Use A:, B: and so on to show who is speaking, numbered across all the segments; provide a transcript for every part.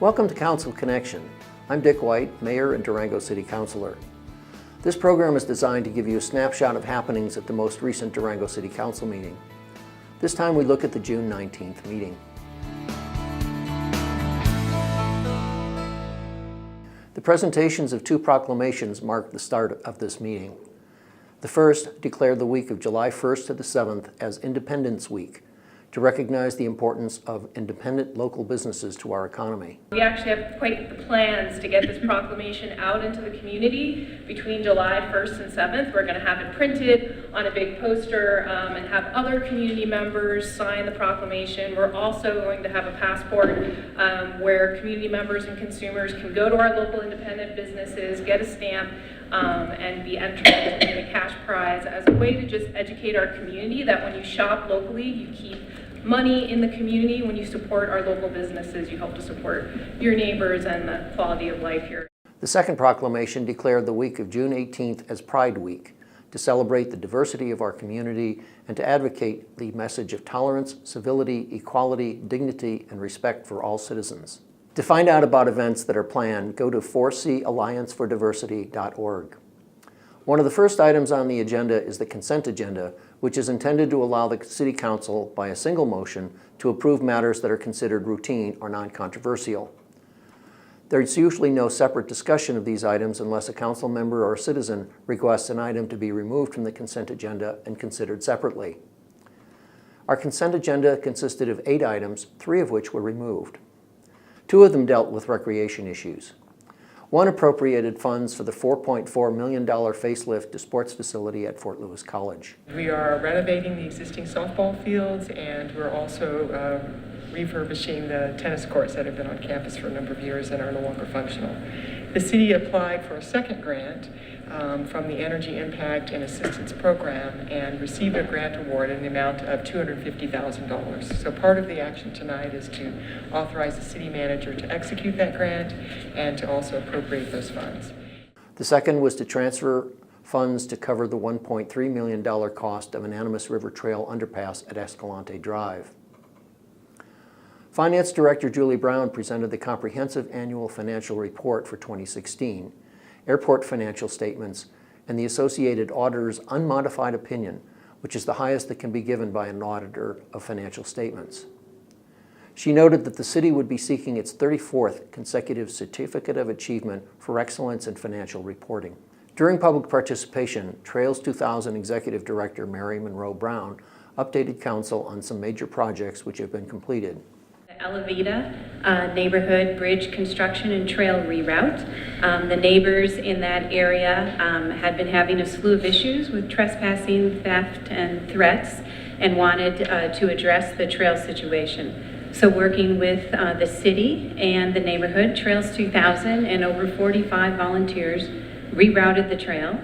A: Welcome to Council Connection. I'm Dick White, Mayor and Durango City Councilor. This program is designed to give you a snapshot of happenings at the most recent Durango City Council meeting. This time we look at the June 19th meeting. The presentations of two proclamations marked the start of this meeting. The first declared the week of July 1st to the 7th as Independence Week, to recognize the importance of independent local businesses to our economy.
B: We actually have quite the plans to get this proclamation out into the community between July 1st and 7th. We're going to have it printed on a big poster and have other community members sign the proclamation. We're also going to have a passport where community members and consumers can go to our local independent businesses, get a stamp, and be entered to win a cash prize as a way to just educate our community that when you shop locally, you keep money in the community. When you support our local businesses, you help to support your neighbors and the quality of life here.
A: The second proclamation declared the week of June 18th as Pride Week, to celebrate the diversity of our community and to advocate the message of tolerance, civility, equality, dignity, and respect for all citizens. To find out about events that are planned, go to 4calliancefordiversity.org. One of the first items on the agenda is the consent agenda, which is intended to allow the City Council, by a single motion, to approve matters that are considered routine or non-controversial. There's usually no separate discussion of these items unless a council member or a citizen requests an item to be removed from the consent agenda and considered separately. Our consent agenda consisted of 8 items, 3 of which were removed. 2 of them dealt with recreation issues. One appropriated funds for the $4.4 million facelift to sports facility at Fort Lewis College.
C: We are renovating the existing softball fields, and we're also refurbishing the tennis courts that have been on campus for a number of years and are no longer functional. The city applied for a second grant from the Energy Impact and Assistance Program and received a grant award in the amount of $250,000. So part of the action tonight is to authorize the city manager to execute that grant and to also appropriate those funds.
A: The second was to transfer funds to cover the $1.3 million cost of an Animas River Trail underpass at Escalante Drive. Finance Director Julie Brown presented the comprehensive annual financial report for 2016, airport financial statements, and the associated auditor's unmodified opinion, which is the highest that can be given by an auditor of financial statements. She noted that the city would be seeking its 34th consecutive Certificate of Achievement for Excellence in Financial Reporting. During public participation, Trails 2000 Executive Director Mary Monroe Brown updated Council on some major projects which have been completed.
D: Elevita neighborhood bridge construction and trail reroute. The neighbors in that area had been having a slew of issues with trespassing, theft, and threats, and wanted to address the trail situation. So working with the city and the neighborhood, Trails 2000 and over 45 volunteers rerouted the trail,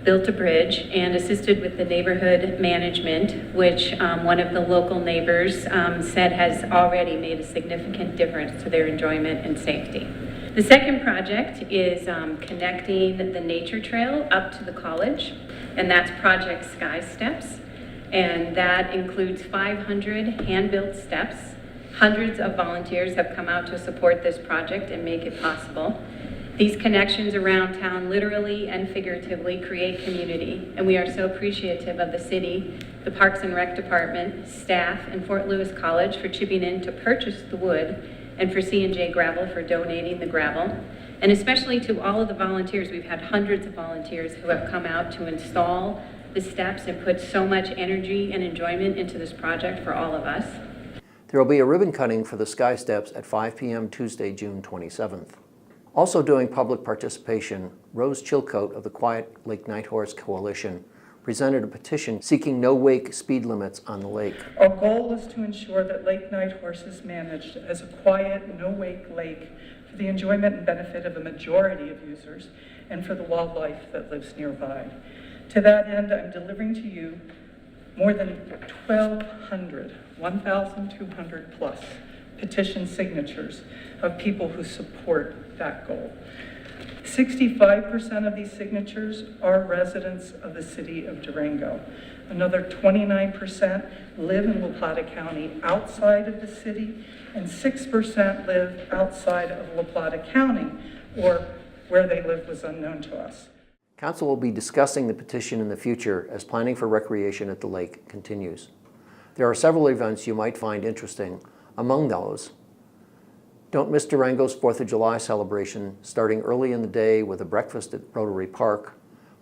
D: built a bridge, and assisted with the neighborhood management, which one of the local neighbors said has already made a significant difference to their enjoyment and safety. The second project is connecting the nature trail up to the college, and that's Project Sky Steps, and that includes 500 hand-built steps. Hundreds of volunteers have come out to support this project and make it possible. These connections around town literally and figuratively create community, and we are so appreciative of the city, the Parks and Rec Department, staff, and Fort Lewis College for chipping in to purchase the wood, and for C&J Gravel for donating the gravel, and especially to all of the volunteers. We've had hundreds of volunteers who have come out to install the steps and put so much energy and enjoyment into this project for all of us.
A: There will be a ribbon cutting for the Sky Steps at 5 p.m. Tuesday, June 27th. Also doing public participation, Rose Chilcote of the Quiet Lake Nighthorse Coalition presented a petition seeking no-wake speed limits on the lake.
E: Our goal is to ensure that Lake Nighthorse is managed as a quiet, no-wake lake for the enjoyment and benefit of a majority of users and for the wildlife that lives nearby. To that end, I'm delivering to you more than 1,200 plus petition signatures of people who support that goal. 65% of these signatures are residents of the city of Durango. Another 29% live in La Plata County outside of the city, and 6% live outside of La Plata County, or where they live was unknown to us.
A: Council will be discussing the petition in the future as planning for recreation at the lake continues. There are several events you might find interesting. Among those, don't miss Durango's 4th of July celebration starting early in the day with a breakfast at Rotary Park,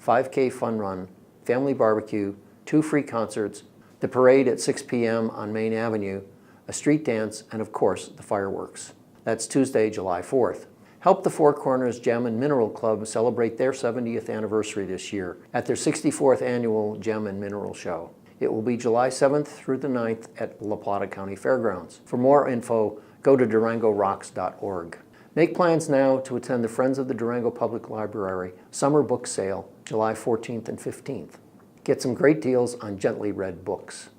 A: 5K fun run, family barbecue, 2 free concerts, the parade at 6 p.m. on Main Avenue, a street dance, and of course, the fireworks. That's Tuesday, July 4th. Help the Four Corners Gem and Mineral Club celebrate their 70th anniversary this year at their 64th annual Gem and Mineral Show. It will be July 7th through the 9th at La Plata County Fairgrounds. For more info, go to durangorocks.org. Make plans now to attend the Friends of the Durango Public Library Summer Book Sale, July 14th and 15th. Get some great deals on gently read books.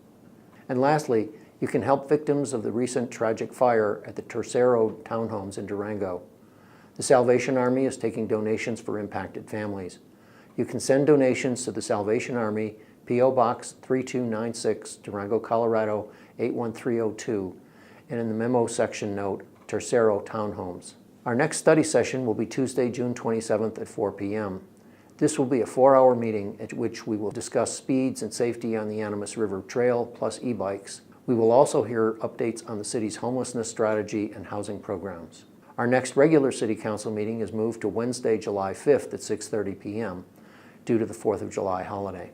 A: And lastly, you can help victims of the recent tragic fire at the Tercero townhomes in Durango. The Salvation Army is taking donations for impacted families. You can send donations to the Salvation Army, P.O. Box 3296, Durango, Colorado 81302, and in the memo section note, Tercero Townhomes. Our next study session will be Tuesday, June 27th at 4 p.m. This will be a 4-hour meeting at which we will discuss speeds and safety on the Animas River Trail plus e-bikes. We will also hear updates on the city's homelessness strategy and housing programs. Our next regular City Council meeting is moved to Wednesday, July 5th at 6:30 p.m. due to the 4th of July holiday.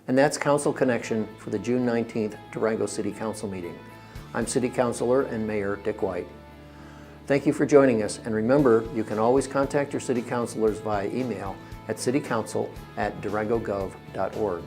A: And that's Council Connection for the June 19th Durango City Council meeting. I'm City Councilor and Mayor Dick White. Thank you for joining us, and remember, you can always contact your city councilors via email at citycouncil@durangogov.org.